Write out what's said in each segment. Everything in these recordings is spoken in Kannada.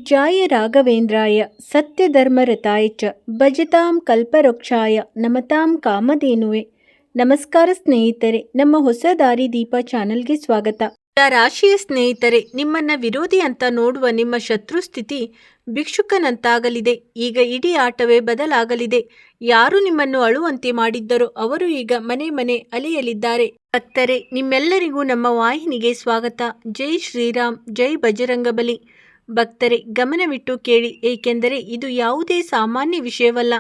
पूज्याय राघवेन्द्राय सत्यधर्मरताय च ಭಜತಾಂ ಕಲ್ಪವೃಕ್ಷಾಯ ನಮತಾಂ ಕಾಮಧೇನುವೆ. ನಮಸ್ಕಾರ ಸ್ನೇಹಿತರೆ, ನಮ್ಮ ಹೊಸ ದಾರಿ ದೀಪ ಚಾನಲ್ಗೆ ಸ್ವಾಗತ. ರಾಶಿಯ ಸ್ನೇಹಿತರೆ, ನಿಮ್ಮನ್ನ ವಿರೋಧಿ ಅಂತ ನೋಡುವ ನಿಮ್ಮ ಶತ್ರು ಸ್ಥಿತಿ ಭಿಕ್ಷುಕನಂತಾಗಲಿದೆ. ಈಗ ಇಡೀ ಆಟವೇ ಬದಲಾಗಲಿದೆ. ಯಾರು ನಿಮ್ಮನ್ನು ಅಳುವಂತೆ ಮಾಡಿದ್ದರೋ ಅವರು ಈಗ ಮನೆ ಮನೆ ಅಲೆಯಲಿದ್ದಾರೆ. ಭಕ್ತರೆ, ನಿಮ್ಮೆಲ್ಲರಿಗೂ ನಮ್ಮ ವಾಹಿನಿಗೆ ಸ್ವಾಗತ. ಜೈ ಶ್ರೀರಾಮ್, ಜೈ ಬಜರಂಗಬಲಿ. ಭಕ್ತರೆ, ಗಮನವಿಟ್ಟು ಕೇಳಿ, ಏಕೆಂದರೆ ಇದು ಯಾವುದೇ ಸಾಮಾನ್ಯ ವಿಷಯವಲ್ಲ.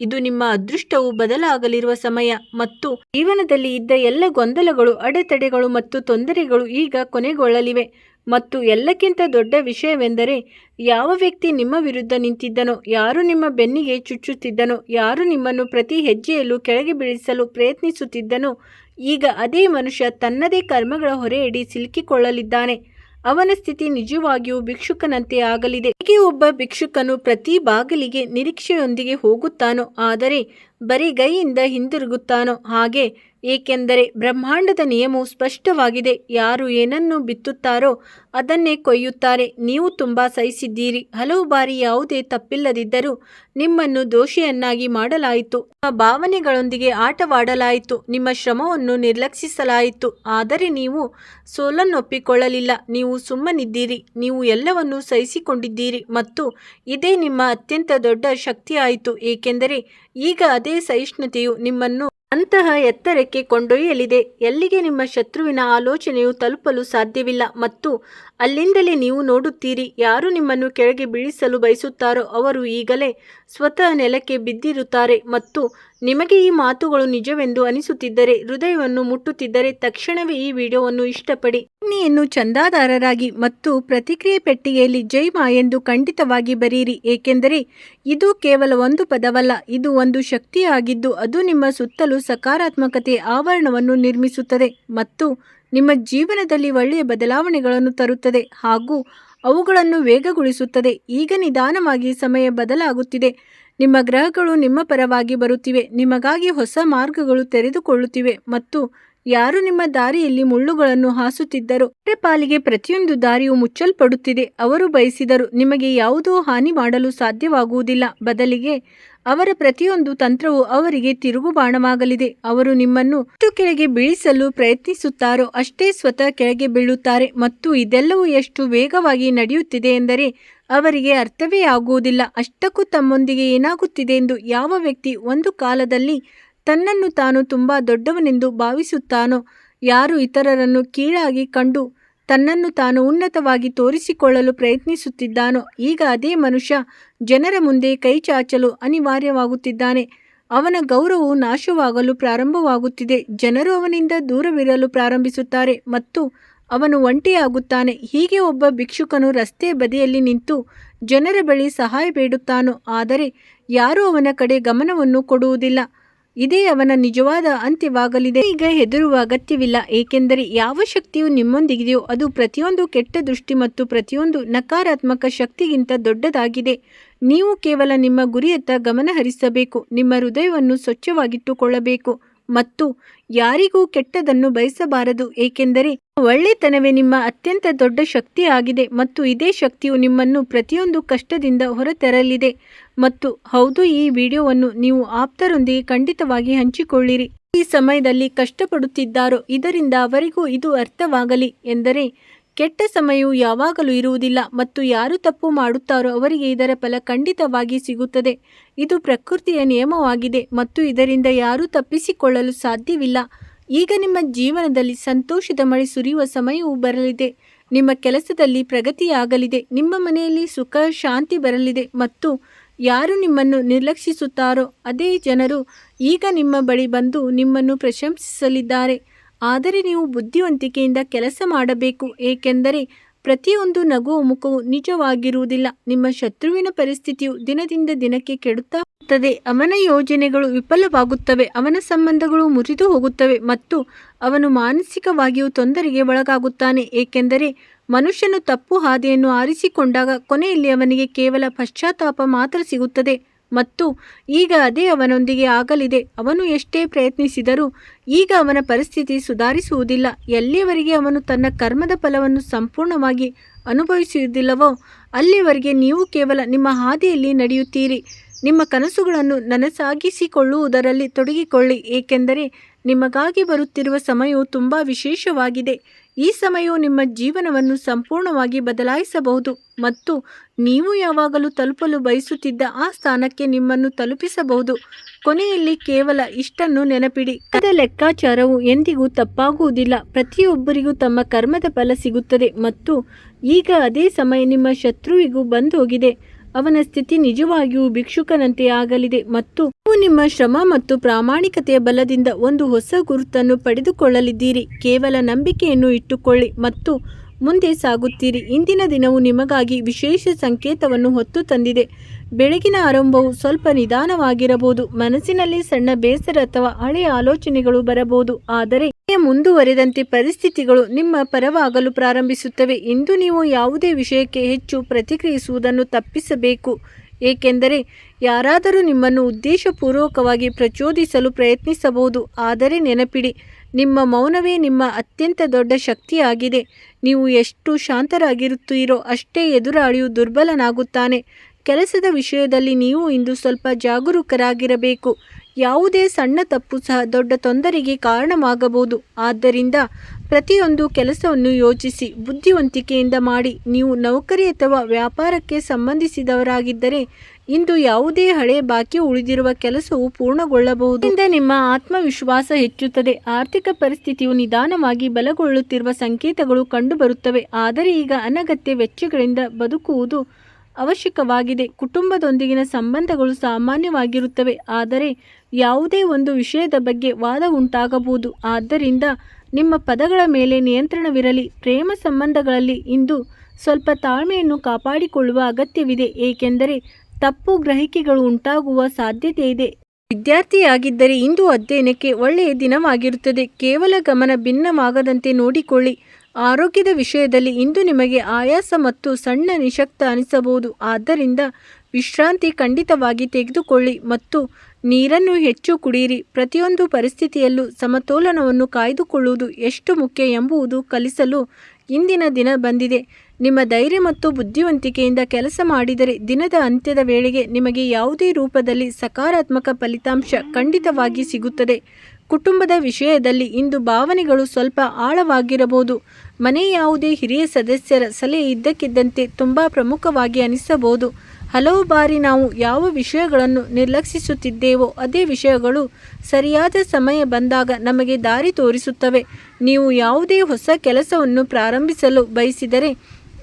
ಇದು ನಿಮ್ಮ ಅದೃಷ್ಟವು ಬದಲಾಗಲಿರುವ ಸಮಯ ಮತ್ತು ಜೀವನದಲ್ಲಿ ಇದ್ದ ಎಲ್ಲ ಗೊಂದಲಗಳು, ಅಡೆತಡೆಗಳು ಮತ್ತು ತೊಂದರೆಗಳು ಈಗ ಕೊನೆಗೊಳ್ಳಲಿವೆ. ಮತ್ತು ಎಲ್ಲಕ್ಕಿಂತ ದೊಡ್ಡ ವಿಷಯವೆಂದರೆ, ಯಾವ ವ್ಯಕ್ತಿ ನಿಮ್ಮ ವಿರುದ್ಧ ನಿಂತಿದ್ದನೋ, ಯಾರು ನಿಮ್ಮ ಬೆನ್ನಿಗೆ ಚುಚ್ಚುತ್ತಿದ್ದನೋ, ಯಾರು ನಿಮ್ಮನ್ನು ಪ್ರತಿ ಹೆಜ್ಜೆಯಲ್ಲೂ ಕೆಳಗೆ ಬೀಳಿಸಲು ಪ್ರಯತ್ನಿಸುತ್ತಿದ್ದನೋ, ಈಗ ಅದೇ ಮನುಷ್ಯ ತನ್ನದೇ ಕರ್ಮಗಳ ಹೊರೆಯಡಿ ಸಿಲುಕಿಕೊಳ್ಳಲಿದ್ದಾನೆ. ಅವನ ಸ್ಥಿತಿ ನಿಜವಾಗಿಯೂ ಭಿಕ್ಷುಕನಂತೆ ಆಗಲಿದೆ. ಹೇಗೆ ಒಬ್ಬ ಭಿಕ್ಷುಕನು ಪ್ರತಿ ಬಾಗಿಲಿಗೆ ನಿರೀಕ್ಷೆಯೊಂದಿಗೆ ಹೋಗುತ್ತಾನೋ, ಆದರೆ ಬರಿಗೈಯಿಂದ ಹಿಂದಿರುಗುತ್ತಾನೋ ಹಾಗೆ. ಏಕೆಂದರೆ ಬ್ರಹ್ಮಾಂಡದ ನಿಯಮವು ಸ್ಪಷ್ಟವಾಗಿದೆ. ಯಾರು ಏನನ್ನು ಬಿತ್ತುತ್ತಾರೋ ಅದನ್ನೇ ಕೊಯ್ಯುತ್ತಾರೆ. ನೀವು ತುಂಬ ಸಹಿಸಿದ್ದೀರಿ. ಹಲವು ಬಾರಿ ಯಾವುದೇ ತಪ್ಪಿಲ್ಲದಿದ್ದರೂ ನಿಮ್ಮನ್ನು ದೋಷಿಯನ್ನಾಗಿ ಮಾಡಲಾಯಿತು. ನಿಮ್ಮ ಭಾವನೆಗಳೊಂದಿಗೆ ಆಟವಾಡಲಾಯಿತು. ನಿಮ್ಮ ಶ್ರಮವನ್ನು ನಿರ್ಲಕ್ಷಿಸಲಾಯಿತು. ಆದರೆ ನೀವು ಸೋಲನ್ನೊಪ್ಪಿಕೊಳ್ಳಲಿಲ್ಲ. ನೀವು ಸುಮ್ಮನಿದ್ದೀರಿ. ನೀವು ಎಲ್ಲವನ್ನೂ ಸಹಿಸಿಕೊಂಡಿದ್ದೀರಿ ಮತ್ತು ಇದೇ ನಿಮ್ಮ ಅತ್ಯಂತ ದೊಡ್ಡ ಶಕ್ತಿಯಾಯಿತು. ಏಕೆಂದರೆ ಈಗ ಅದೇ ಸಹಿಷ್ಣುತೆಯು ನಿಮ್ಮನ್ನು ಅಂತಹ ಎತ್ತರಕ್ಕೆ ಕೊಂಡೊಯ್ಯಲಿದೆ ಎಲ್ಲಿಗೆ ನಿಮ್ಮ ಶತ್ರುವಿನ ಆಲೋಚನೆಯು ತಲುಪಲು ಸಾಧ್ಯವಿಲ್ಲ. ಮತ್ತು ಅಲ್ಲಿಂದಲೇ ನೀವು ನೋಡುತ್ತೀರಿ, ಯಾರು ನಿಮ್ಮನ್ನು ಕೆಳಗೆ ಬೀಳಿಸಲು ಬಯಸುತ್ತಾರೋ ಅವರು ಈಗಲೇ ಸ್ವತಃ ನೆಲಕ್ಕೆ ಬಿದ್ದಿರುತ್ತಾರೆ. ಮತ್ತು ನಿಮಗೆ ಈ ಮಾತುಗಳು ನಿಜವೆಂದು ಅನಿಸುತ್ತಿದ್ದರೆ, ಹೃದಯವನ್ನು ಮುಟ್ಟುತ್ತಿದ್ದರೆ ತಕ್ಷಣವೇ ಈ ವಿಡಿಯೋವನ್ನು ಇಷ್ಟಪಡಿ, ಚಿಹ್ನೆಯನ್ನು ಚಂದಾದಾರರಾಗಿ ಮತ್ತು ಪ್ರತಿಕ್ರಿಯೆ ಪೆಟ್ಟಿಗೆಯಲ್ಲಿ ಜೈ ಮಾ ಎಂದು ಖಂಡಿತವಾಗಿ ಬರೆಯಿರಿ. ಏಕೆಂದರೆ ಇದು ಕೇವಲ ಒಂದು ಪದವಲ್ಲ, ಇದು ಒಂದು ಶಕ್ತಿಯಾಗಿದ್ದು ಅದು ನಿಮ್ಮ ಸುತ್ತಲೂ ಸಕಾರಾತ್ಮಕತೆಯ ಆವರಣವನ್ನು ನಿರ್ಮಿಸುತ್ತದೆ ಮತ್ತು ನಿಮ್ಮ ಜೀವನದಲ್ಲಿ ಒಳ್ಳೆಯ ಬದಲಾವಣೆಗಳನ್ನು ತರುತ್ತದೆ ಹಾಗೂ ಅವುಗಳನ್ನು ವೇಗಗೊಳಿಸುತ್ತದೆ. ಈಗ ನಿಧಾನವಾಗಿ ಸಮಯ ಬದಲಾಗುತ್ತಿದೆ. ನಿಮ್ಮ ಗ್ರಹಗಳು ನಿಮ್ಮ ಪರವಾಗಿ ಬರುತ್ತಿವೆ. ನಿಮಗಾಗಿ ಹೊಸ ಮಾರ್ಗಗಳು ತೆರೆದುಕೊಳ್ಳುತ್ತಿವೆ ಮತ್ತು ಯಾರು ನಿಮ್ಮ ದಾರಿಯಲ್ಲಿ ಮುಳ್ಳುಗಳನ್ನು ಹಾಸುತ್ತಿದ್ದರೋ ಅವರ ಪಾಲಿಗೆ ಪ್ರತಿಯೊಂದು ದಾರಿಯು ಮುಚ್ಚಲ್ಪಡುತ್ತಿದೆ. ಅವರು ಬಯಸಿದರೂ ನಿಮಗೆ ಯಾವುದೋ ಹಾನಿ ಮಾಡಲು ಸಾಧ್ಯವಾಗುವುದಿಲ್ಲ. ಬದಲಿಗೆ ಅವರ ಪ್ರತಿಯೊಂದು ತಂತ್ರವು ಅವರಿಗೆ ತಿರುಗುಬಾಣವಾಗಲಿದೆ. ಅವರು ನಿಮ್ಮನ್ನು ಎಷ್ಟು ಕೆಳಗೆ ಬೀಳಿಸಲು ಪ್ರಯತ್ನಿಸುತ್ತಾರೋ ಅಷ್ಟೇ ಸ್ವತಃ ಕೆಳಗೆ ಬೀಳುತ್ತಾರೆ. ಮತ್ತು ಇದೆಲ್ಲವೂ ಎಷ್ಟು ವೇಗವಾಗಿ ನಡೆಯುತ್ತಿದೆ ಎಂದರೆ ಅವರಿಗೆ ಅರ್ಥವೇ ಆಗುವುದಿಲ್ಲ. ಅಷ್ಟಕ್ಕೂ ತಮ್ಮೊಂದಿಗೆ ಏನಾಗುತ್ತಿದೆ ಎಂದು ಯಾವ ವ್ಯಕ್ತಿ ಒಂದು ಕಾಲದಲ್ಲಿ ತನ್ನನ್ನು ತಾನು ತುಂಬ ದೊಡ್ಡವನೆಂದು ಭಾವಿಸುತ್ತಾನೋ, ಯಾರು ಇತರರನ್ನು ಕೀಳಾಗಿ ಕಂಡು ತನ್ನನ್ನು ತಾನು ಉನ್ನತವಾಗಿ ತೋರಿಸಿಕೊಳ್ಳಲು ಪ್ರಯತ್ನಿಸುತ್ತಿದ್ದಾನೋ, ಈಗ ಅದೇ ಮನುಷ್ಯ ಜನರ ಮುಂದೆ ಕೈ ಚಾಚಲು ಅನಿವಾರ್ಯವಾಗುತ್ತಿದ್ದಾನೆ. ಅವನ ಗೌರವವು ನಾಶವಾಗಲು ಪ್ರಾರಂಭವಾಗುತ್ತಿದೆ. ಜನರು ಅವನಿಂದ ದೂರವಿರಲು ಪ್ರಾರಂಭಿಸುತ್ತಾರೆ ಮತ್ತು ಅವನು ಒಂಟಿಯಾಗುತ್ತಾನೆ. ಹೀಗೆ ಒಬ್ಬ ಭಿಕ್ಷುಕನು ರಸ್ತೆ ಬದಿಯಲ್ಲಿ ನಿಂತು ಜನರ ಬಳಿ ಸಹಾಯ ಬೇಡುತ್ತಾನೋ, ಆದರೆ ಯಾರೂ ಅವನ ಕಡೆ ಗಮನವನ್ನು ಕೊಡುವುದಿಲ್ಲ. ಇದೇ ಅವನ ನಿಜವಾದ ಅಂತ್ಯವಾಗಲಿದೆ. ಈಗ ಹೆದರುವ ಅಗತ್ಯವಿಲ್ಲ, ಏಕೆಂದರೆ ಯಾವ ಶಕ್ತಿಯು ನಿಮ್ಮೊಂದಿಗಿದೆಯೋ ಅದು ಪ್ರತಿಯೊಂದು ಕೆಟ್ಟ ದೃಷ್ಟಿ ಮತ್ತು ಪ್ರತಿಯೊಂದು ನಕಾರಾತ್ಮಕ ಶಕ್ತಿಗಿಂತ ದೊಡ್ಡದಾಗಿದೆ. ನೀವು ಕೇವಲ ನಿಮ್ಮ ಗುರಿಯತ್ತ ಗಮನ ಹರಿಸಬೇಕು, ನಿಮ್ಮ ಹೃದಯವನ್ನು ಸ್ವಚ್ಛವಾಗಿಟ್ಟುಕೊಳ್ಳಬೇಕು ಮತ್ತು ಯಾರಿಗೂ ಕೆಟ್ಟದನ್ನು ಬಯಸಬಾರದು. ಏಕೆಂದರೆ ಒಳ್ಳೆತನವೇ ನಿಮ್ಮ ಅತ್ಯಂತ ದೊಡ್ಡ ಶಕ್ತಿಯಾಗಿದೆ ಮತ್ತು ಇದೇ ಶಕ್ತಿಯು ನಿಮ್ಮನ್ನು ಪ್ರತಿಯೊಂದು ಕಷ್ಟದಿಂದ ಹೊರತರಲಿದೆ. ಮತ್ತು ಹೌದು, ಈ ವಿಡಿಯೋವನ್ನು ನೀವು ಆಪ್ತರೊಂದಿಗೆ ಖಂಡಿತವಾಗಿ ಹಂಚಿಕೊಳ್ಳಿರಿ. ಈ ಸಮಯದಲ್ಲಿ ಕಷ್ಟಪಡುತ್ತಿದ್ದಾರೋ ಇದರಿಂದ ಅವರಿಗೂ ಇದು ಅರ್ಥವಾಗಲಿ. ಎಂದರೆ ಕೆಟ್ಟ ಸಮಯವು ಯಾವಾಗಲೂ ಇರುವುದಿಲ್ಲ ಮತ್ತು ಯಾರು ತಪ್ಪು ಮಾಡುತ್ತಾರೋ ಅವರಿಗೆ ಇದರ ಫಲ ಖಂಡಿತವಾಗಿ ಸಿಗುತ್ತದೆ. ಇದು ಪ್ರಕೃತಿಯ ನಿಯಮವಾಗಿದೆ ಮತ್ತು ಇದರಿಂದ ಯಾರೂ ತಪ್ಪಿಸಿಕೊಳ್ಳಲು ಸಾಧ್ಯವಿಲ್ಲ. ಈಗ ನಿಮ್ಮ ಜೀವನದಲ್ಲಿ ಸಂತೋಷದ ಮಳೆ ಸುರಿಯುವ ಸಮಯವು ಬರಲಿದೆ. ನಿಮ್ಮ ಕೆಲಸದಲ್ಲಿ ಪ್ರಗತಿಯಾಗಲಿದೆ. ನಿಮ್ಮ ಮನೆಯಲ್ಲಿ ಸುಖ ಶಾಂತಿ ಬರಲಿದೆ ಮತ್ತು ಯಾರು ನಿಮ್ಮನ್ನು ನಿರ್ಲಕ್ಷಿಸುತ್ತಾರೋ ಅದೇ ಜನರು ಈಗ ನಿಮ್ಮ ಬಳಿ ಬಂದು ನಿಮ್ಮನ್ನು ಪ್ರಶಂಸಿಸಲಿದ್ದಾರೆ. ಆದರೆ ನೀವು ಬುದ್ಧಿವಂತಿಕೆಯಿಂದ ಕೆಲಸ ಮಾಡಬೇಕು, ಏಕೆಂದರೆ ಪ್ರತಿಯೊಂದು ನಗುವ ಮುಖವು ನಿಜವಾಗಿರುವುದಿಲ್ಲ. ನಿಮ್ಮ ಶತ್ರುವಿನ ಪರಿಸ್ಥಿತಿಯು ದಿನದಿಂದ ದಿನಕ್ಕೆ ಕೆಡುತ್ತಾ ಹೋಗುತ್ತದೆ. ಅವನ ಯೋಜನೆಗಳು ವಿಫಲವಾಗುತ್ತವೆ, ಅವನ ಸಂಬಂಧಗಳು ಮುರಿದು ಹೋಗುತ್ತವೆ ಮತ್ತು ಅವನು ಮಾನಸಿಕವಾಗಿಯೂ ತೊಂದರೆಗೆ ಒಳಗಾಗುತ್ತಾನೆ. ಏಕೆಂದರೆ ಮನುಷ್ಯನು ತಪ್ಪು ಹಾದಿಯನ್ನು ಆರಿಸಿಕೊಂಡಾಗ ಕೊನೆಯಲ್ಲಿ ಅವನಿಗೆ ಕೇವಲ ಪಶ್ಚಾತ್ತಾಪ ಮಾತ್ರ ಸಿಗುತ್ತದೆ ಮತ್ತು ಈಗ ಅದೇ ಅವನೊಂದಿಗೆ ಆಗಲಿದೆ. ಅವನು ಎಷ್ಟೇ ಪ್ರಯತ್ನಿಸಿದರೂ ಈಗ ಅವನ ಪರಿಸ್ಥಿತಿ ಸುಧಾರಿಸುವುದಿಲ್ಲ, ಎಲ್ಲಿಯವರೆಗೆ ಅವನು ತನ್ನ ಕರ್ಮದ ಫಲವನ್ನು ಸಂಪೂರ್ಣವಾಗಿ ಅನುಭವಿಸುವುದಿಲ್ಲವೋ ಅಲ್ಲಿವರೆಗೆ ನೀವು ಕೇವಲ ನಿಮ್ಮ ಹಾದಿಯಲ್ಲಿ ನಡೆಯುತ್ತೀರಿ. ನಿಮ್ಮ ಕನಸುಗಳನ್ನು ನನಸಾಗಿಸಿಕೊಳ್ಳುವುದರಲ್ಲಿ ತೊಡಗಿಕೊಳ್ಳಿ, ಏಕೆಂದರೆ ನಿಮಗಾಗಿ ಬರುತ್ತಿರುವ ಸಮಯವು ತುಂಬ ವಿಶೇಷವಾಗಿದೆ. ಈ ಸಮಯವು ನಿಮ್ಮ ಜೀವನವನ್ನು ಸಂಪೂರ್ಣವಾಗಿ ಬದಲಾಯಿಸಬಹುದು ಮತ್ತು ನೀವು ಯಾವಾಗಲೂ ತಲುಪಲು ಬಯಸುತ್ತಿದ್ದ ಆ ಸ್ಥಾನಕ್ಕೆ ನಿಮ್ಮನ್ನು ತಲುಪಿಸಬಹುದು. ಕೊನೆಯಲ್ಲಿ ಕೇವಲ ಇಷ್ಟನ್ನು ನೆನಪಿಡಿ, ಕರ್ಮದ ಲೆಕ್ಕಾಚಾರವು ಎಂದಿಗೂ ತಪ್ಪಾಗುವುದಿಲ್ಲ. ಪ್ರತಿಯೊಬ್ಬರಿಗೂ ತಮ್ಮ ಕರ್ಮದ ಫಲ ಸಿಗುತ್ತದೆ ಮತ್ತು ಈಗ ಅದೇ ಸಮಯ ನಿಮ್ಮ ಶತ್ರುವಿಗೂ ಬಂದು ಹೋಗಿದೆ. ಅವನ ಸ್ಥಿತಿ ನಿಜವಾಗಿಯೂ ಭಿಕ್ಷುಕನಂತೆ ಆಗಲಿದೆ ಮತ್ತು ನೀವು ನಿಮ್ಮ ಶ್ರಮ ಮತ್ತು ಪ್ರಾಮಾಣಿಕತೆಯ ಬಲದಿಂದ ಒಂದು ಹೊಸ ಗುರುತನ್ನು ಪಡೆದುಕೊಳ್ಳಲಿದ್ದೀರಿ. ಕೇವಲ ನಂಬಿಕೆಯನ್ನು ಇಟ್ಟುಕೊಳ್ಳಿ ಮತ್ತು ಮುಂದೆ ಸಾಗುತ್ತೀರಿ. ಇಂದಿನ ದಿನವು ನಿಮಗಾಗಿ ವಿಶೇಷ ಸಂಕೇತವನ್ನು ಹೊತ್ತು ತಂದಿದೆ. ಬೆಳಗಿನ ಆರಂಭವು ಸ್ವಲ್ಪ ನಿಧಾನವಾಗಿರಬಹುದು. ಮನಸ್ಸಿನಲ್ಲಿ ಸಣ್ಣ ಬೇಸರ ಅಥವಾ ಹಳೆಯ ಆಲೋಚನೆಗಳು ಬರಬಹುದು, ಆದರೆ ಮುಂದುವರೆದಂತೆ ಪರಿಸ್ಥಿತಿಗಳು ನಿಮ್ಮ ಪರವಾಗಲು ಪ್ರಾರಂಭಿಸುತ್ತವೆ. ಇಂದು ನೀವು ಯಾವುದೇ ವಿಷಯಕ್ಕೆ ಹೆಚ್ಚು ಪ್ರತಿಕ್ರಿಯಿಸುವುದನ್ನು ತಪ್ಪಿಸಬೇಕು, ಏಕೆಂದರೆ ಯಾರಾದರೂ ನಿಮ್ಮನ್ನು ಉದ್ದೇಶಪೂರ್ವಕವಾಗಿ ಪ್ರಚೋದಿಸಲು ಪ್ರಯತ್ನಿಸಬಹುದು. ಆದರೆ ನೆನಪಿಡಿ, ನಿಮ್ಮ ಮೌನವೇ ನಿಮ್ಮ ಅತ್ಯಂತ ದೊಡ್ಡ ಶಕ್ತಿಯಾಗಿದೆ. ನೀವು ಎಷ್ಟು ಶಾಂತರಾಗಿರುತ್ತೀರೋ ಅಷ್ಟೇ ಎದುರಾಳಿಯು ದುರ್ಬಲನಾಗುತ್ತಾನೆ. ಕೆಲಸದ ವಿಷಯದಲ್ಲಿ ನೀವು ಇಂದು ಸ್ವಲ್ಪ ಜಾಗರೂಕರಾಗಿರಬೇಕು. ಯಾವುದೇ ಸಣ್ಣ ತಪ್ಪು ಸಹ ದೊಡ್ಡ ತೊಂದರೆಗೆ ಕಾರಣವಾಗಬಹುದು. ಆದ್ದರಿಂದ ಪ್ರತಿಯೊಂದು ಕೆಲಸವನ್ನು ಯೋಚಿಸಿ ಬುದ್ಧಿವಂತಿಕೆಯಿಂದ ಮಾಡಿ. ನೀವು ನೌಕರಿ ಅಥವಾ ವ್ಯಾಪಾರಕ್ಕೆ ಸಂಬಂಧಿಸಿದವರಾಗಿದ್ದರೆ ಇಂದು ಯಾವುದೇ ಹಳೆ ಬಾಕಿ ಉಳಿದಿರುವ ಕೆಲಸವು ಪೂರ್ಣಗೊಳ್ಳಬಹುದು. ಇದರಿಂದ ನಿಮ್ಮ ಆತ್ಮವಿಶ್ವಾಸ ಹೆಚ್ಚುತ್ತದೆ. ಆರ್ಥಿಕ ಪರಿಸ್ಥಿತಿಯು ನಿಧಾನವಾಗಿ ಬಲಗೊಳ್ಳುತ್ತಿರುವ ಸಂಕೇತಗಳು ಕಂಡುಬರುತ್ತವೆ, ಆದರೆ ಈಗ ಅನಗತ್ಯ ವೆಚ್ಚಗಳಿಂದ ಬದುಕುವುದು ಅವಶ್ಯಕವಾಗಿದೆ. ಕುಟುಂಬದೊಂದಿಗಿನ ಸಂಬಂಧಗಳು ಸಾಮಾನ್ಯವಾಗಿರುತ್ತವೆ, ಆದರೆ ಯಾವುದೇ ಒಂದು ವಿಷಯದ ಬಗ್ಗೆ ವಾದ ಉಂಟಾಗಬಹುದು. ಆದ್ದರಿಂದ ನಿಮ್ಮ ಪದಗಳ ಮೇಲೆ ನಿಯಂತ್ರಣವಿರಲಿ. ಪ್ರೇಮ ಸಂಬಂಧಗಳಲ್ಲಿ ಇಂದು ಸ್ವಲ್ಪ ತಾಳ್ಮೆಯನ್ನು ಕಾಪಾಡಿಕೊಳ್ಳುವ ಅಗತ್ಯವಿದೆ, ಏಕೆಂದರೆ ತಪ್ಪು ಗ್ರಹಿಕೆಗಳು ಉಂಟಾಗುವ ಸಾಧ್ಯತೆ ಇದೆ. ವಿದ್ಯಾರ್ಥಿಯಾಗಿದ್ದರೆ ಇಂದು ಅಧ್ಯಯನಕ್ಕೆ ಒಳ್ಳೆಯ ದಿನವಾಗಿರುತ್ತದೆ. ಕೇವಲ ಗಮನ ಭಿನ್ನವಾಗದಂತೆ ನೋಡಿಕೊಳ್ಳಿ. ಆರೋಗ್ಯದ ವಿಷಯದಲ್ಲಿ ಇಂದು ನಿಮಗೆ ಆಯಾಸ ಮತ್ತು ಸಣ್ಣ ನಿಶಕ್ತ ಅನಿಸಬಹುದು, ಆದ್ದರಿಂದ ವಿಶ್ರಾಂತಿ ಖಂಡಿತವಾಗಿ ತೆಗೆದುಕೊಳ್ಳಿ ಮತ್ತು ನೀರನ್ನು ಹೆಚ್ಚು ಕುಡಿಯಿರಿ. ಪ್ರತಿಯೊಂದು ಪರಿಸ್ಥಿತಿಯಲ್ಲೂ ಸಮತೋಲನವನ್ನು ಕಾಯ್ದುಕೊಳ್ಳುವುದು ಎಷ್ಟು ಮುಖ್ಯ ಎಂಬುದು ಕಲಿಸಲು ಇಂದಿನ ದಿನ ಬಂದಿದೆ. ನಿಮ್ಮ ಧೈರ್ಯ ಮತ್ತು ಬುದ್ಧಿವಂತಿಕೆಯಿಂದ ಕೆಲಸ ಮಾಡಿದರೆ ದಿನದ ಅಂತ್ಯದ ವೇಳೆಗೆ ನಿಮಗೆ ಯಾವುದೇ ರೂಪದಲ್ಲಿ ಸಕಾರಾತ್ಮಕ ಫಲಿತಾಂಶ ಖಂಡಿತವಾಗಿ ಸಿಗುತ್ತದೆ. ಕುಟುಂಬದ ವಿಷಯದಲ್ಲಿ ಇಂದು ಭಾವನೆಗಳು ಸ್ವಲ್ಪ ಆಳವಾಗಿರಬಹುದು. ಮನೆ ಯಾವುದೇ ಹಿರಿಯ ಸದಸ್ಯರ ಸಲಹೆ ಇದ್ದಕ್ಕಿದ್ದಂತೆ ತುಂಬ ಪ್ರಮುಖವಾಗಿ ಅನಿಸಬಹುದು. ಹಲವು ಬಾರಿ ನಾವು ಯಾವ ವಿಷಯಗಳನ್ನು ನಿರ್ಲಕ್ಷಿಸುತ್ತಿದ್ದೇವೋ ಅದೇ ವಿಷಯಗಳು ಸರಿಯಾದ ಸಮಯ ಬಂದಾಗ ನಮಗೆ ದಾರಿ ತೋರಿಸುತ್ತವೆ. ನೀವು ಯಾವುದೇ ಹೊಸ ಕೆಲಸವನ್ನು ಪ್ರಾರಂಭಿಸಲು ಬಯಸಿದರೆ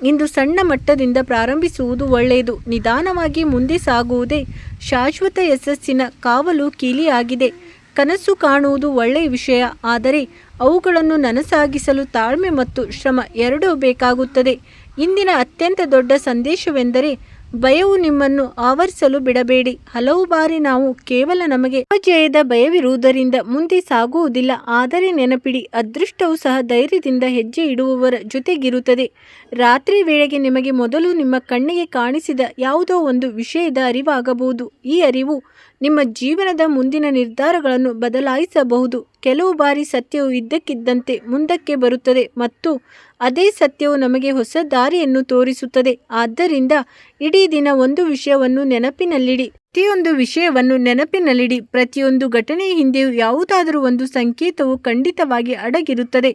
ಇಂದು ಸಣ್ಣ ಮಟ್ಟದಿಂದ ಪ್ರಾರಂಭಿಸುವುದು ಒಳ್ಳೆಯದು. ನಿಧಾನವಾಗಿ ಮುಂದೆ ಸಾಗುವುದೇ ಶಾಶ್ವತ ಯಶಸ್ಸಿನ ಕಾವಲು ಕೀಲಿಯಾಗಿದೆ. ಕನಸು ಕಾಣುವುದು ಒಳ್ಳೆಯ ವಿಷಯ, ಆದರೆ ಅವುಗಳನ್ನು ನನಸಾಗಿಸಲು ತಾಳ್ಮೆ ಮತ್ತು ಶ್ರಮ ಎರಡೂ ಬೇಕಾಗುತ್ತದೆ. ಇಂದಿನ ಅತ್ಯಂತ ದೊಡ್ಡ ಸಂದೇಶವೆಂದರೆ ಭಯವು ನಿಮ್ಮನ್ನು ಆವರಿಸಲು ಬಿಡಬೇಡಿ. ಹಲವು ಬಾರಿ ನಾವು ಕೇವಲ ನಮಗೆ ಅಪಜಯದ ಭಯವಿರುವುದರಿಂದ ಮುಂದೆ ಸಾಗುವುದಿಲ್ಲ, ಆದರೆ ನೆನಪಿಡಿ, ಅದೃಷ್ಟವು ಸಹ ಧೈರ್ಯದಿಂದ ಹೆಜ್ಜೆ ಇಡುವವರ ಜೊತೆಗಿರುತ್ತದೆ. ರಾತ್ರಿ ವೇಳೆಗೆ ನಿಮಗೆ ಮೊದಲು ನಿಮ್ಮ ಕಣ್ಣಿಗೆ ಕಾಣಿಸಿದ ಯಾವುದೋ ಒಂದು ವಿಷಯದ ಅರಿವಾಗಬಹುದು. ಈ ಅರಿವು ನಿಮ್ಮ ಜೀವನದ ಮುಂದಿನ ನಿರ್ಧಾರಗಳನ್ನು ಬದಲಾಯಿಸಬಹುದು. ಕೆಲವು ಬಾರಿ ಸತ್ಯವು ಇದ್ದಕ್ಕಿದ್ದಂತೆ ಮುಂದಕ್ಕೆ ಬರುತ್ತದೆ ಮತ್ತು ಅದೇ ಸತ್ಯವು ನಮಗೆ ಹೊಸ ದಾರಿಯನ್ನು ತೋರಿಸುತ್ತದೆ. ಆದ್ದರಿಂದ ಇಡೀ ದಿನ ಒಂದು ವಿಷಯವನ್ನು ನೆನಪಿನಲ್ಲಿಡಿ. ಪ್ರತಿಯೊಂದು ಘಟನೆಯ ಹಿಂದೆಯೂ ಯಾವುದಾದರೂ ಒಂದು ಸಂಕೇತವು ಖಂಡಿತವಾಗಿ ಅಡಗಿರುತ್ತದೆ.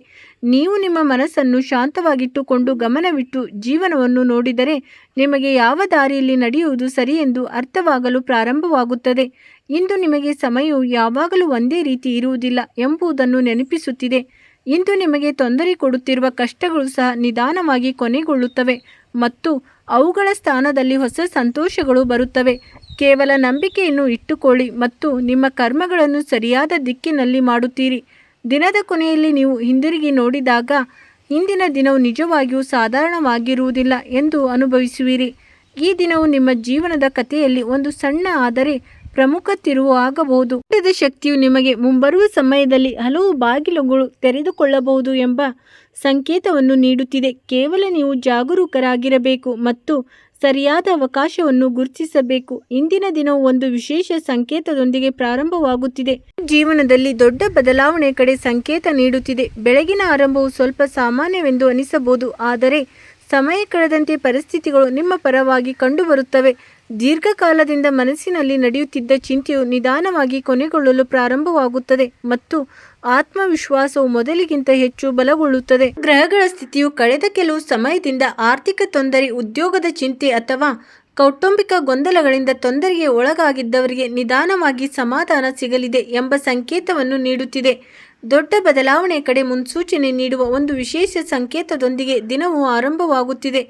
ನೀವು ನಿಮ್ಮ ಮನಸ್ಸನ್ನು ಶಾಂತವಾಗಿಟ್ಟುಕೊಂಡು ಗಮನವಿಟ್ಟು ಜೀವನವನ್ನು ನೋಡಿದರೆ ನಿಮಗೆ ಯಾವ ದಾರಿಯಲ್ಲಿ ನಡೆಯುವುದು ಸರಿಯೆಂದು ಅರ್ಥವಾಗಲು ಪ್ರಾರಂಭವಾಗುತ್ತದೆ. ಇಂದು ನಿಮಗೆ ಸಮಯವು ಯಾವಾಗಲೂ ಒಂದೇ ರೀತಿ ಇರುವುದಿಲ್ಲ ಎಂಬುದನ್ನು ನೆನಪಿಸುತ್ತಿದೆ. ಇಂದು ನಿಮಗೆ ತೊಂದರೆ ಕೊಡುತ್ತಿರುವ ಕಷ್ಟಗಳು ಸಹ ನಿಧಾನವಾಗಿ ಕೊನೆಗೊಳ್ಳುತ್ತವೆ ಮತ್ತು ಅವುಗಳ ಸ್ಥಾನದಲ್ಲಿ ಹೊಸ ಸಂತೋಷಗಳು ಬರುತ್ತವೆ. ಕೇವಲ ನಂಬಿಕೆಯನ್ನು ಇಟ್ಟುಕೊಳ್ಳಿ ಮತ್ತು ನಿಮ್ಮ ಕರ್ಮಗಳನ್ನು ಸರಿಯಾದ ದಿಕ್ಕಿನಲ್ಲಿ ಮಾಡುತ್ತೀರಿ. ದಿನದ ಕೊನೆಯಲ್ಲಿ ನೀವು ಹಿಂದಿರುಗಿ ನೋಡಿದಾಗ ಇಂದಿನ ದಿನವು ನಿಜವಾಗಿಯೂ ಸಾಧಾರಣವಾಗಿರುವುದಿಲ್ಲ ಎಂದು ಅನುಭವಿಸುವಿರಿ. ಈ ದಿನವು ನಿಮ್ಮ ಜೀವನದ ಕಥೆಯಲ್ಲಿ ಒಂದು ಸಣ್ಣ ಆದರೆ ಪ್ರಮುಖ ತಿರುವು ಆಗಬಹುದು. ಊಟದ ಶಕ್ತಿಯು ನಿಮಗೆ ಮುಂಬರುವ ಸಮಯದಲ್ಲಿ ಹಲವು ಬಾಗಿಲುಗಳು ತೆರೆದುಕೊಳ್ಳಬಹುದು ಎಂಬ ಸಂಕೇತವನ್ನು ನೀಡುತ್ತಿದೆ. ಕೇವಲ ನೀವು ಜಾಗರೂಕರಾಗಿರಬೇಕು ಮತ್ತು ಸರಿಯಾದ ಅವಕಾಶವನ್ನು ಗುರುತಿಸಬೇಕು. ಇಂದಿನ ದಿನವು ಒಂದು ವಿಶೇಷ ಸಂಕೇತದೊಂದಿಗೆ ಪ್ರಾರಂಭವಾಗುತ್ತಿದೆ. ಜೀವನದಲ್ಲಿ ದೊಡ್ಡ ಬದಲಾವಣೆ ಕಡೆ ಸಂಕೇತ ನೀಡುತ್ತಿದೆ. ಬೆಳಗಿನ ಆರಂಭವು ಸ್ವಲ್ಪ ಸಾಮಾನ್ಯವೆಂದು ಅನಿಸಬಹುದು, ಆದರೆ ಸಮಯ ಕಳೆದಂತೆ ಪರಿಸ್ಥಿತಿಗಳು ನಿಮ್ಮ ಪರವಾಗಿ ಕಂಡುಬರುತ್ತವೆ. ದೀರ್ಘಕಾಲದಿಂದ ಮನಸ್ಸಿನಲ್ಲಿ ನಡೆಯುತ್ತಿದ್ದ ಚಿಂತೆಯು ನಿಧಾನವಾಗಿ ಕೊನೆಗೊಳ್ಳಲು ಪ್ರಾರಂಭವಾಗುತ್ತದೆ ಮತ್ತು ಆತ್ಮವಿಶ್ವಾಸವು ಮೊದಲಿಗಿಂತ ಹೆಚ್ಚು ಬಲಗೊಳ್ಳುತ್ತದೆ. ಗ್ರಹಗಳ ಸ್ಥಿತಿಯು ಕಳೆದ ಕೆಲವು ಸಮಯದಿಂದ ಆರ್ಥಿಕ ತೊಂದರೆ, ಉದ್ಯೋಗದ ಚಿಂತೆ ಅಥವಾ ಕೌಟುಂಬಿಕ ಗೊಂದಲಗಳಿಂದ ತೊಂದರೆಗೆ ಒಳಗಾಗಿದ್ದವರಿಗೆ ನಿಧಾನವಾಗಿ ಸಮಾಧಾನ ಸಿಗಲಿದೆ ಎಂಬ ಸಂಕೇತವನ್ನು ನೀಡುತ್ತಿದೆ. ದೊಡ್ಡ ಬದಲಾವಣೆಯ ಕಡೆ ಮುನ್ಸೂಚನೆ ನೀಡುವ ಒಂದು ವಿಶೇಷ ಸಂಕೇತದೊಂದಿಗೆ ದಿನವು ಆರಂಭವಾಗುತ್ತಿದೆ.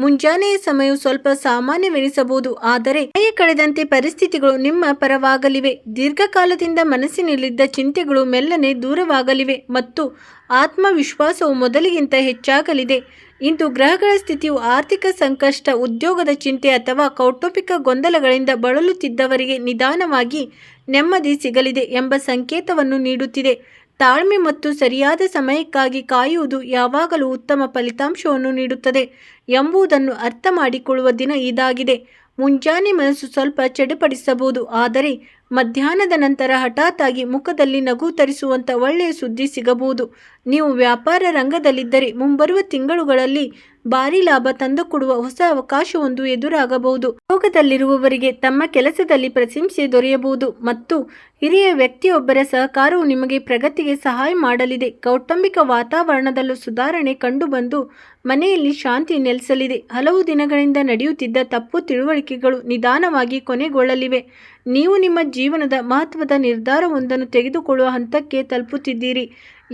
ಮುಂಜಾನೆಯ ಸಮಯವು ಸ್ವಲ್ಪ ಸಾಮಾನ್ಯವೆನಿಸಬಹುದು, ಆದರೆ ಸಮಯ ಕಳೆದಂತೆ ಪರಿಸ್ಥಿತಿಗಳು ನಿಮ್ಮ ಪರವಾಗಲಿವೆ. ದೀರ್ಘಕಾಲದಿಂದ ಮನಸ್ಸಿನಲ್ಲಿದ್ದ ಚಿಂತೆಗಳು ಮೆಲ್ಲನೆ ದೂರವಾಗಲಿವೆ ಮತ್ತು ಆತ್ಮವಿಶ್ವಾಸವು ಮೊದಲಿಗಿಂತ ಹೆಚ್ಚಾಗಲಿದೆ. ಇಂದು ಗ್ರಹಗಳ ಸ್ಥಿತಿಯು ಆರ್ಥಿಕ ಸಂಕಷ್ಟ, ಉದ್ಯೋಗದ ಚಿಂತೆ ಅಥವಾ ಕೌಟುಂಬಿಕ ಗೊಂದಲಗಳಿಂದ ಬಳಲುತ್ತಿದ್ದವರಿಗೆ ನಿಧಾನವಾಗಿ ನೆಮ್ಮದಿ ಸಿಗಲಿದೆ ಎಂಬ ಸಂಕೇತವನ್ನು ನೀಡುತ್ತಿದೆ. ತಾಳ್ಮೆ ಮತ್ತು ಸರಿಯಾದ ಸಮಯಕ್ಕಾಗಿ ಕಾಯುವುದು ಯಾವಾಗಲೂ ಉತ್ತಮ ಫಲಿತಾಂಶವನ್ನು ನೀಡುತ್ತದೆ ಎಂಬುದನ್ನು ಅರ್ಥ ಮಾಡಿಕೊಳ್ಳುವ ದಿನ ಇದಾಗಿದೆ. ಮುಂಜಾನೆ ಮನಸ್ಸು ಸ್ವಲ್ಪ ಚಡಪಡಿಸಬಹುದು, ಆದರೆ ಮಧ್ಯಾಹ್ನದ ನಂತರ ಹಠಾತ್ತಾಗಿ ಮುಖದಲ್ಲಿ ನಗು ತರಿಸುವಂಥ ಒಳ್ಳೆಯ ಸುದ್ದಿ ಸಿಗಬಹುದು. ನೀವು ವ್ಯಾಪಾರ ರಂಗದಲ್ಲಿದ್ದರೆ ಮುಂಬರುವ ತಿಂಗಳುಗಳಲ್ಲಿ ಭಾರೀ ಲಾಭ ತಂದುಕೊಡುವ ಹೊಸ ಅವಕಾಶವೊಂದು ಎದುರಾಗಬಹುದು. ಉದ್ಯೋಗದಲ್ಲಿರುವವರಿಗೆ ತಮ್ಮ ಕೆಲಸದಲ್ಲಿ ಪ್ರಶಂಸೆ ದೊರೆಯಬಹುದು ಮತ್ತು ಹಿರಿಯ ವ್ಯಕ್ತಿಯೊಬ್ಬರ ಸಹಕಾರವು ನಿಮಗೆ ಪ್ರಗತಿಗೆ ಸಹಾಯ ಮಾಡಲಿದೆ. ಕೌಟುಂಬಿಕ ವಾತಾವರಣದಲ್ಲೂ ಸುಧಾರಣೆ ಕಂಡುಬಂದು ಮನೆಯಲ್ಲಿ ಶಾಂತಿ ನೆಲೆಸಲಿದೆ. ಹಲವು ದಿನಗಳಿಂದ ನಡೆಯುತ್ತಿದ್ದ ತಪ್ಪು ತಿಳುವಳಿಕೆಗಳು ನಿಧಾನವಾಗಿ ಕೊನೆಗೊಳ್ಳಲಿವೆ. ನೀವು ನಿಮ್ಮ ಜೀವನದ ಮಹತ್ವದ ನಿರ್ಧಾರವೊಂದನ್ನು ತೆಗೆದುಕೊಳ್ಳುವ ಹಂತಕ್ಕೆ ತಲುಪುತ್ತಿದ್ದೀರಿ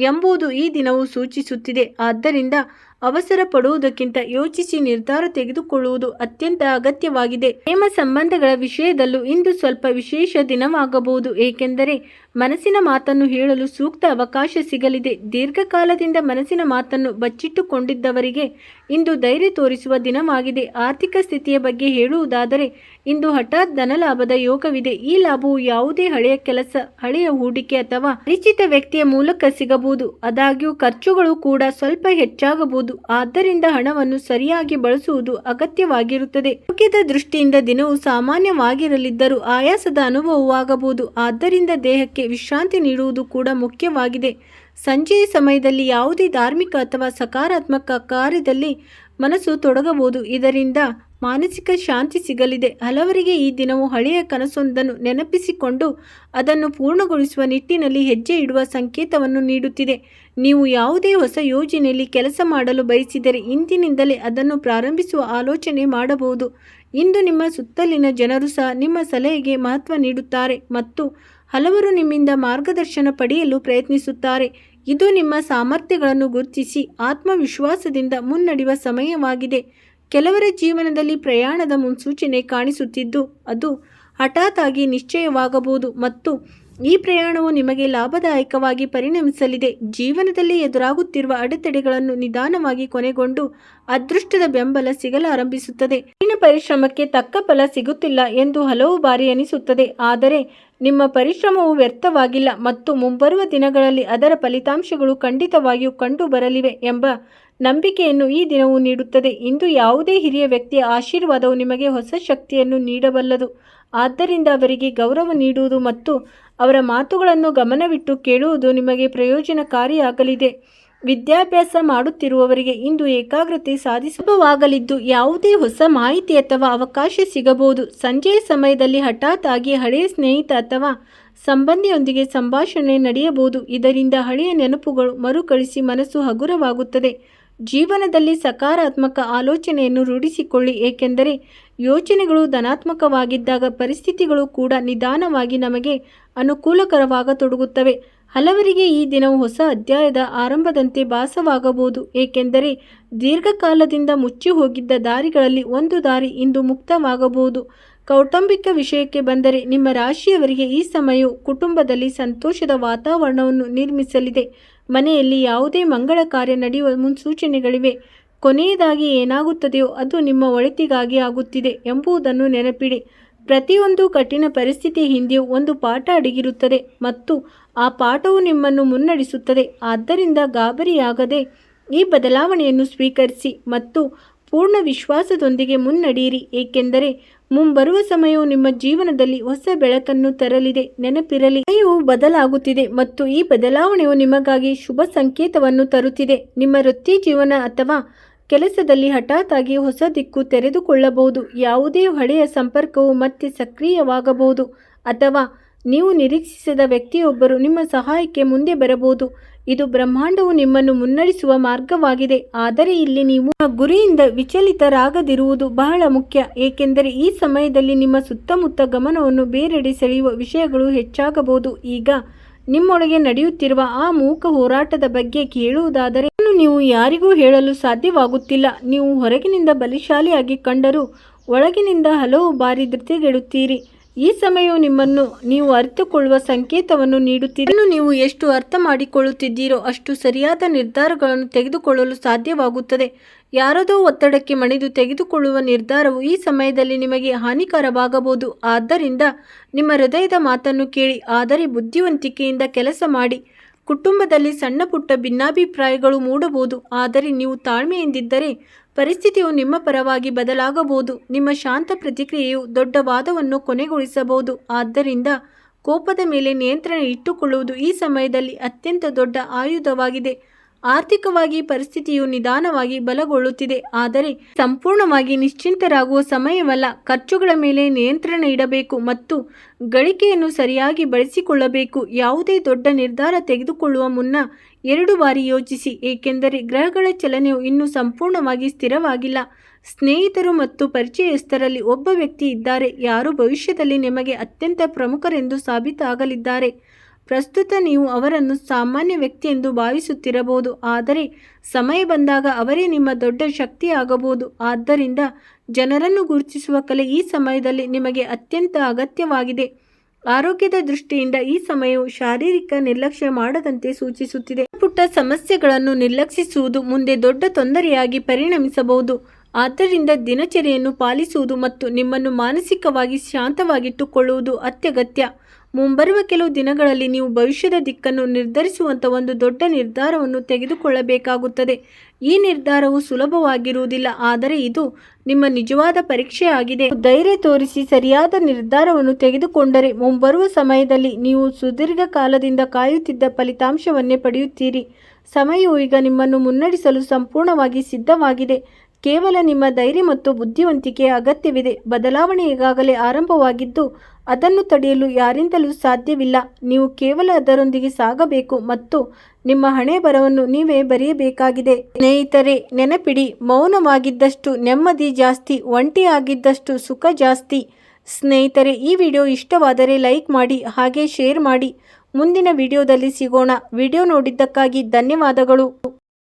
ಎಂಬುದು ಈ ದಿನವು ಸೂಚಿಸುತ್ತಿದೆ. ಆದ್ದರಿಂದ ಅವಸರ ಪಡುವುದಕ್ಕಿಂತ ಯೋಚಿಸಿ ನಿರ್ಧಾರ ತೆಗೆದುಕೊಳ್ಳುವುದು ಅತ್ಯಂತ ಅಗತ್ಯವಾಗಿದೆ. ಪ್ರೇಮ ಸಂಬಂಧಗಳ ವಿಷಯದಲ್ಲೂ ಇಂದು ಸ್ವಲ್ಪ ವಿಶೇಷ ದಿನವಾಗಬಹುದು, ಏಕೆಂದರೆ ಮನಸ್ಸಿನ ಮಾತನ್ನು ಹೇಳಲು ಸೂಕ್ತ ಅವಕಾಶ ಸಿಗಲಿದೆ. ದೀರ್ಘಕಾಲದಿಂದ ಮನಸ್ಸಿನ ಮಾತನ್ನು ಬಚ್ಚಿಟ್ಟುಕೊಂಡಿದ್ದವರಿಗೆ ಇಂದು ಧೈರ್ಯ ತೋರಿಸುವ ದಿನವಾಗಿದೆ. ಆರ್ಥಿಕ ಸ್ಥಿತಿಯ ಬಗ್ಗೆ ಹೇಳುವುದಾದರೆ ಇಂದು ಹಠಾತ್ ಧನಲಾಭದ ಯೋಗವಿದೆ. ಈ ಲಾಭವು ಯಾವುದೇ ಹಳೆಯ ಕೆಲಸ, ಹಳೆಯ ಹೂಡಿಕೆ ಅಥವಾ ಪರಿಚಿತ ವ್ಯಕ್ತಿಯ ಮೂಲಕ ಸಿಗಬಹುದು. ಆದಾಗ್ಯೂ ಖರ್ಚುಗಳು ಕೂಡ ಸ್ವಲ್ಪ ಹೆಚ್ಚಾಗಬಹುದು, ಆದ್ದರಿಂದ ಹಣವನ್ನು ಸರಿಯಾಗಿ ಬಳಸುವುದು ಅಗತ್ಯವಾಗಿರುತ್ತದೆ. ಆರೋಗ್ಯದ ದೃಷ್ಟಿಯಿಂದ ದಿನವು ಸಾಮಾನ್ಯವಾಗಿರಲಿದ್ದರೂ ಆಯಾಸದ ಅನುಭವವಾಗಬಹುದು, ಆದ್ದರಿಂದ ದೇಹಕ್ಕೆ ವಿಶ್ರಾಂತಿ ನೀಡುವುದು ಕೂಡ ಮುಖ್ಯವಾಗಿದೆ. ಸಂಜೆಯ ಸಮಯದಲ್ಲಿ ಯಾವುದೇ ಧಾರ್ಮಿಕ ಅಥವಾ ಸಕಾರಾತ್ಮಕ ಕಾರ್ಯದಲ್ಲಿ ಮನಸ್ಸು ತೊಡಗಬಹುದು, ಇದರಿಂದ ಮಾನಸಿಕ ಶಾಂತಿ ಸಿಗಲಿದೆ. ಹಲವರಿಗೆ ಈ ದಿನವು ಹಳೆಯ ಕನಸೊಂದನ್ನು ನೆನಪಿಸಿಕೊಂಡು ಅದನ್ನು ಪೂರ್ಣಗೊಳಿಸುವ ನಿಟ್ಟಿನಲ್ಲಿ ಹೆಜ್ಜೆ ಇಡುವ ಸಂಕೇತವನ್ನು ನೀಡುತ್ತಿದೆ. ನೀವು ಯಾವುದೇ ಹೊಸ ಯೋಜನೆಯಲ್ಲಿ ಕೆಲಸ ಮಾಡಲು ಬಯಸಿದರೆ ಇಂದಿನಿಂದಲೇ ಅದನ್ನು ಪ್ರಾರಂಭಿಸುವ ಆಲೋಚನೆ ಮಾಡಬಹುದು. ಇಂದು ನಿಮ್ಮ ಸುತ್ತಲಿನ ಜನರು ಸಹ ನಿಮ್ಮ ಸಲಹೆಗೆ ಮಹತ್ವ ನೀಡುತ್ತಾರೆ ಮತ್ತು ಹಲವರು ನಿಮ್ಮಿಂದ ಮಾರ್ಗದರ್ಶನ ಪಡೆಯಲು ಪ್ರಯತ್ನಿಸುತ್ತಾರೆ. ಇದು ನಿಮ್ಮ ಸಾಮರ್ಥ್ಯಗಳನ್ನು ಗುರುತಿಸಿ ಆತ್ಮವಿಶ್ವಾಸದಿಂದ ಮುನ್ನಡೆಯುವ ಸಮಯವಾಗಿದೆ. ಕೆಲವರ ಜೀವನದಲ್ಲಿ ಪ್ರಯಾಣದ ಮುನ್ಸೂಚನೆ ಕಾಣಿಸುತ್ತಿದ್ದು ಅದು ಹಠಾತ್ ಆಗಿ ನಿಶ್ಚಯವಾಗಬಹುದು ಮತ್ತು ಈ ಪ್ರಯಾಣವು ನಿಮಗೆ ಲಾಭದಾಯಕವಾಗಿ ಪರಿಣಮಿಸಲಿದೆ. ಜೀವನದಲ್ಲಿ ಎದುರಾಗುತ್ತಿರುವ ಅಡೆತಡೆಗಳನ್ನು ನಿಧಾನವಾಗಿ ಕೊನೆಗೊಂಡು ಅದೃಷ್ಟದ ಬೆಂಬಲ ಸಿಗಲಾರಂಭಿಸುತ್ತದೆ. ಕಠಿಣ ಪರಿಶ್ರಮಕ್ಕೆ ತಕ್ಕ ಫಲ ಸಿಗುತ್ತಿಲ್ಲ ಎಂದು ಹಲವು ಬಾರಿ ಅನಿಸುತ್ತದೆ, ಆದರೆ ನಿಮ್ಮ ಪರಿಶ್ರಮವು ವ್ಯರ್ಥವಾಗಿಲ್ಲ ಮತ್ತು ಮುಂಬರುವ ದಿನಗಳಲ್ಲಿ ಅದರ ಫಲಿತಾಂಶಗಳು ಖಂಡಿತವಾಗಿಯೂ ಕಂಡು ಬರಲಿವೆ ಎಂಬ ನಂಬಿಕೆಯನ್ನು ಈ ದಿನವು ನೀಡುತ್ತದೆ. ಇಂದು ಯಾವುದೇ ಹಿರಿಯ ವ್ಯಕ್ತಿಯ ಆಶೀರ್ವಾದವು ನಿಮಗೆ ಹೊಸ ಶಕ್ತಿಯನ್ನು ನೀಡಬಲ್ಲದು, ಆದ್ದರಿಂದ ಅವರಿಗೆ ಗೌರವ ನೀಡುವುದು ಮತ್ತು ಅವರ ಮಾತುಗಳನ್ನು ಗಮನವಿಟ್ಟು ಕೇಳುವುದು ನಿಮಗೆ ಪ್ರಯೋಜನಕಾರಿಯಾಗಲಿದೆ. ವಿದ್ಯಾಭ್ಯಾಸ ಮಾಡುತ್ತಿರುವವರಿಗೆ ಇಂದು ಏಕಾಗ್ರತೆ ಸಾಧಿಸಬಹುದಾಗಲಿದ್ದು ಯಾವುದೇ ಹೊಸ ಮಾಹಿತಿ ಅಥವಾ ಅವಕಾಶ ಸಿಗಬಹುದು. ಸಂಜೆಯ ಸಮಯದಲ್ಲಿ ಹಠಾತ್ ಆಗಿ ಹಳೆಯ ಸ್ನೇಹಿತ ಅಥವಾ ಸಂಬಂಧಿಯೊಂದಿಗೆ ಸಂಭಾಷಣೆ ನಡೆಯಬಹುದು, ಇದರಿಂದ ಹಳೆಯ ನೆನಪುಗಳು ಮರುಕಳಿಸಿ ಮನಸ್ಸು ಹಗುರವಾಗುತ್ತದೆ. ಜೀವನದಲ್ಲಿ ಸಕಾರಾತ್ಮಕ ಆಲೋಚನೆಯನ್ನು ರೂಢಿಸಿಕೊಳ್ಳಿ, ಏಕೆಂದರೆ ಯೋಚನೆಗಳು ಧನಾತ್ಮಕವಾಗಿದ್ದಾಗ ಪರಿಸ್ಥಿತಿಗಳು ಕೂಡ ನಿಧಾನವಾಗಿ ನಮಗೆ ಅನುಕೂಲಕರವಾಗತೊಡಗುತ್ತವೆ. ಹಲವರಿಗೆ ಈ ದಿನವು ಹೊಸ ಅಧ್ಯಾಯದ ಆರಂಭದಂತೆ ಭಾಸವಾಗಬಹುದು, ಏಕೆಂದರೆ ದೀರ್ಘಕಾಲದಿಂದ ಮುಚ್ಚಿ ಹೋಗಿದ್ದ ದಾರಿಗಳಲ್ಲಿ ಒಂದು ದಾರಿ ಇಂದು ಮುಕ್ತವಾಗಬಹುದು. ಕೌಟುಂಬಿಕ ವಿಷಯಕ್ಕೆ ಬಂದರೆ ನಿಮ್ಮ ರಾಶಿಯವರಿಗೆ ಈ ಸಮಯವು ಕುಟುಂಬದಲ್ಲಿ ಸಂತೋಷದ ವಾತಾವರಣವನ್ನು ನಿರ್ಮಿಸಲಿದೆ. ಮನೆಯಲ್ಲಿ ಯಾವುದೇ ಮಂಗಳ ಕಾರ್ಯ ನಡೆಯುವ ಮುನ್ಸೂಚನೆಗಳಿವೆ. ಕೊನೆಯದಾಗಿ ಏನಾಗುತ್ತದೆಯೋ ಅದು ನಿಮ್ಮ ಒಳಿತಿಗಾಗಿ ಆಗುತ್ತಿದೆ ಎಂಬುದನ್ನು ನೆನಪಿಡಿ. ಪ್ರತಿಯೊಂದು ಕಠಿಣ ಪರಿಸ್ಥಿತಿಯ ಹಿಂದೆಯೂ ಒಂದು ಪಾಠ ಅಡಗಿರುತ್ತದೆ ಮತ್ತು ಆ ಪಾಠವು ನಿಮ್ಮನ್ನು ಮುನ್ನಡೆಸುತ್ತದೆ. ಆದ್ದರಿಂದ ಗಾಬರಿಯಾಗದೆ ಈ ಬದಲಾವಣೆಯನ್ನು ಸ್ವೀಕರಿಸಿ ಮತ್ತು ಪೂರ್ಣ ವಿಶ್ವಾಸದೊಂದಿಗೆ ಮುನ್ನಡೆಯಿರಿ, ಏಕೆಂದರೆ ಮುಂಬರುವ ಸಮಯವು ನಿಮ್ಮ ಜೀವನದಲ್ಲಿ ಹೊಸ ಬೆಳಕನ್ನು ತರಲಿದೆ. ನೆನಪಿರಲಿ, ಸಮಯವು ಬದಲಾಗುತ್ತಿದೆ ಮತ್ತು ಈ ಬದಲಾವಣೆಯು ನಿಮಗಾಗಿ ಶುಭ ಸಂಕೇತವನ್ನು ತರುತ್ತಿದೆ. ನಿಮ್ಮ ವೃತ್ತಿ ಜೀವನ ಅಥವಾ ಕೆಲಸದಲ್ಲಿ ಹಠಾತ್ ಆಗಿ ಹೊಸ ದಿಕ್ಕು ತೆರೆದುಕೊಳ್ಳಬಹುದು. ಯಾವುದೇ ಹಳೆಯ ಸಂಪರ್ಕವು ಮತ್ತೆ ಸಕ್ರಿಯವಾಗಬಹುದು ಅಥವಾ ನೀವು ನಿರೀಕ್ಷಿಸದ ವ್ಯಕ್ತಿಯೊಬ್ಬರು ನಿಮ್ಮ ಸಹಾಯಕ್ಕೆ ಮುಂದೆ ಬರಬಹುದು. ಇದು ಬ್ರಹ್ಮಾಂಡವು ನಿಮ್ಮನ್ನು ಮುನ್ನಡೆಸುವ ಮಾರ್ಗವಾಗಿದೆ. ಆದರೆ ಇಲ್ಲಿ ನೀವು ಗುರಿಯಿಂದ ವಿಚಲಿತರಾಗದಿರುವುದು ಬಹಳ ಮುಖ್ಯ, ಏಕೆಂದರೆ ಈ ಸಮಯದಲ್ಲಿ ನಿಮ್ಮ ಸುತ್ತಮುತ್ತ ಗಮನವನ್ನು ಬೇರೆಡೆ ಸೆಳೆಯುವ ವಿಷಯಗಳು ಹೆಚ್ಚಾಗಬಹುದು. ಈಗ ನಿಮ್ಮೊಳಗೆ ನಡೆಯುತ್ತಿರುವ ಆ ಮೂಕ ಹೋರಾಟದ ಬಗ್ಗೆ ಕೇಳುವುದಾದರೆ, ನೀವು ಯಾರಿಗೂ ಹೇಳಲು ಸಾಧ್ಯವಾಗುತ್ತಿಲ್ಲ. ನೀವು ಹೊರಗಿನಿಂದ ಬಲಶಾಲಿಯಾಗಿ ಕಂಡರೂ ಒಳಗಿನಿಂದ ಹಲವು ಬಾರಿ ಧೃತಿಗೆಡುತ್ತೀರಿ. ಈ ಸಮಯವು ನಿಮ್ಮನ್ನು ನೀವು ಅರಿತುಕೊಳ್ಳುವ ಸಂಕೇತವನ್ನು ನೀಡುತ್ತಿದೆ. ನೀವು ಎಷ್ಟು ಅರ್ಥ ಮಾಡಿಕೊಳ್ಳುತ್ತಿದ್ದೀರೋ ಅಷ್ಟು ಸರಿಯಾದ ನಿರ್ಧಾರಗಳನ್ನು ತೆಗೆದುಕೊಳ್ಳಲು ಸಾಧ್ಯವಾಗುತ್ತದೆ. ಯಾರದೋ ಒತ್ತಡಕ್ಕೆ ಮಣಿದು ತೆಗೆದುಕೊಳ್ಳುವ ನಿರ್ಧಾರವು ಈ ಸಮಯದಲ್ಲಿ ನಿಮಗೆ ಹಾನಿಕರವಾಗಬಹುದು. ಆದ್ದರಿಂದ ನಿಮ್ಮ ಹೃದಯದ ಮಾತನ್ನು ಕೇಳಿ, ಆದರೆ ಬುದ್ಧಿವಂತಿಕೆಯಿಂದ ಕೆಲಸ ಮಾಡಿ. ಕುಟುಂಬದಲ್ಲಿ ಸಣ್ಣ ಪುಟ್ಟ ಭಿನ್ನಾಭಿಪ್ರಾಯಗಳು ಮೂಡಬಹುದು, ಆದರೆ ನೀವು ತಾಳ್ಮೆಯಿಂದಿದ್ದರೆ ಪರಿಸ್ಥಿತಿಯು ನಿಮ್ಮ ಪರವಾಗಿ ಬದಲಾಗಬಹುದು. ನಿಮ್ಮ ಶಾಂತ ಪ್ರತಿಕ್ರಿಯೆಯು ದೊಡ್ಡ ವಾದವನ್ನು ಕೊನೆಗೊಳಿಸಬಹುದು. ಆದ್ದರಿಂದ ಕೋಪದ ಮೇಲೆ ನಿಯಂತ್ರಣ ಇಟ್ಟುಕೊಳ್ಳುವುದು ಈ ಸಮಯದಲ್ಲಿ ಅತ್ಯಂತ ದೊಡ್ಡ ಆಯುಧವಾಗಿದೆ. ಆರ್ಥಿಕವಾಗಿ ಪರಿಸ್ಥಿತಿಯು ನಿಧಾನವಾಗಿ ಬಲಗೊಳ್ಳುತ್ತಿದೆ, ಆದರೆ ಸಂಪೂರ್ಣವಾಗಿ ನಿಶ್ಚಿಂತರಾಗುವ ಸಮಯವಲ್ಲ. ಖರ್ಚುಗಳ ಮೇಲೆ ನಿಯಂತ್ರಣ ಇಡಬೇಕು ಮತ್ತು ಗಳಿಕೆಯನ್ನು ಸರಿಯಾಗಿ ಬಳಸಿಕೊಳ್ಳಬೇಕು. ಯಾವುದೇ ದೊಡ್ಡ ನಿರ್ಧಾರ ತೆಗೆದುಕೊಳ್ಳುವ ಮುನ್ನ 2 ಬಾರಿ ಯೋಚಿಸಿ, ಏಕೆಂದರೆ ಗ್ರಹಗಳ ಚಲನೆಯು ಇನ್ನೂ ಸಂಪೂರ್ಣವಾಗಿ ಸ್ಥಿರವಾಗಿಲ್ಲ. ಸ್ನೇಹಿತರು ಮತ್ತು ಪರಿಚಯಸ್ಥರಲ್ಲಿ ಒಬ್ಬ ವ್ಯಕ್ತಿ ಇದ್ದಾರೆ ಯಾರು ಭವಿಷ್ಯದಲ್ಲಿ ನಿಮಗೆ ಅತ್ಯಂತ ಪ್ರಮುಖರೆಂದು ಸಾಬೀತಾಗಲಿದ್ದಾರೆ. ಪ್ರಸ್ತುತ ನೀವು ಅವರನ್ನು ಸಾಮಾನ್ಯ ವ್ಯಕ್ತಿಯೆಂದು ಭಾವಿಸುತ್ತಿರಬಹುದು, ಆದರೆ ಸಮಯ ಬಂದಾಗ ಅವರೇ ನಿಮ್ಮ ದೊಡ್ಡ ಶಕ್ತಿಯಾಗಬಹುದು. ಆದ್ದರಿಂದ ಜನರನ್ನು ಗುರುತಿಸುವ ಕಲೆ ಈ ಸಮಯದಲ್ಲಿ ನಿಮಗೆ ಅತ್ಯಂತ ಅಗತ್ಯವಾಗಿದೆ. ಆರೋಗ್ಯದ ದೃಷ್ಟಿಯಿಂದ ಈ ಸಮಯವು ಶಾರೀರಿಕ ನಿರ್ಲಕ್ಷ್ಯ ಮಾಡದಂತೆ ಸೂಚಿಸುತ್ತಿದೆ. ಪುಟ್ಟ ಸಮಸ್ಯೆಗಳನ್ನು ನಿರ್ಲಕ್ಷಿಸುವುದು ಮುಂದೆ ದೊಡ್ಡ ತೊಂದರೆಯಾಗಿ ಪರಿಣಮಿಸಬಹುದು. ಆದ್ದರಿಂದ ದಿನಚರಿಯನ್ನು ಪಾಲಿಸುವುದು ಮತ್ತು ನಿಮ್ಮನ್ನು ಮಾನಸಿಕವಾಗಿ ಶಾಂತವಾಗಿಟ್ಟುಕೊಳ್ಳುವುದು ಅತ್ಯಗತ್ಯ. ಮುಂಬರುವ ಕೆಲವು ದಿನಗಳಲ್ಲಿ ನೀವು ಭವಿಷ್ಯದ ದಿಕ್ಕನ್ನು ನಿರ್ಧರಿಸುವಂಥ ಒಂದು ದೊಡ್ಡ ನಿರ್ಧಾರವನ್ನು ತೆಗೆದುಕೊಳ್ಳಬೇಕಾಗುತ್ತದೆ. ಈ ನಿರ್ಧಾರವು ಸುಲಭವಾಗಿರುವುದಿಲ್ಲ, ಆದರೆ ಇದು ನಿಮ್ಮ ನಿಜವಾದ ಪರೀಕ್ಷೆಯಾಗಿದೆ. ಧೈರ್ಯ ತೋರಿಸಿ ಸರಿಯಾದ ನಿರ್ಧಾರವನ್ನು ತೆಗೆದುಕೊಂಡರೆ ಮುಂಬರುವ ಸಮಯದಲ್ಲಿ ನೀವು ಸುದೀರ್ಘ ಕಾಲದಿಂದ ಕಾಯುತ್ತಿದ್ದ ಫಲಿತಾಂಶವನ್ನೇ ಪಡೆಯುತ್ತೀರಿ. ಸಮಯವು ಈಗ ನಿಮ್ಮನ್ನು ಮುನ್ನಡೆಸಲು ಸಂಪೂರ್ಣವಾಗಿ ಸಿದ್ಧವಾಗಿದೆ. ಕೇವಲ ನಿಮ್ಮ ಧೈರ್ಯ ಮತ್ತು ಬುದ್ಧಿವಂತಿಕೆಯ ಅಗತ್ಯವಿದೆ. ಬದಲಾವಣೆ ಈಗಾಗಲೇ ಆರಂಭವಾಗಿದ್ದು ಅದನ್ನು ತಡೆಯಲು ಯಾರಿಂದಲೂ ಸಾಧ್ಯವಿಲ್ಲ. ನೀವು ಕೇವಲ ಅದರೊಂದಿಗೆ ಸಾಗಬೇಕು ಮತ್ತು ನಿಮ್ಮ ಹಣೆಬರಹವನ್ನು ನೀವೇ ಬರೆಯಬೇಕಾಗಿದೆ. ಸ್ನೇಹಿತರೆ, ನೆನಪಿಡಿ, ಮೌನವಾಗಿದ್ದಷ್ಟು ನೆಮ್ಮದಿ ಜಾಸ್ತಿ, ಒಂಟಿಯಾಗಿದ್ದಷ್ಟು ಸುಖ ಜಾಸ್ತಿ. ಸ್ನೇಹಿತರೆ, ಈ ವಿಡಿಯೋ ಇಷ್ಟವಾದರೆ ಲೈಕ್ ಮಾಡಿ, ಹಾಗೆ ಶೇರ್ ಮಾಡಿ. ಮುಂದಿನ ವಿಡಿಯೋದಲ್ಲಿ ಸಿಗೋಣ. ವಿಡಿಯೋ ನೋಡಿದ್ದಕ್ಕಾಗಿ ಧನ್ಯವಾದಗಳು.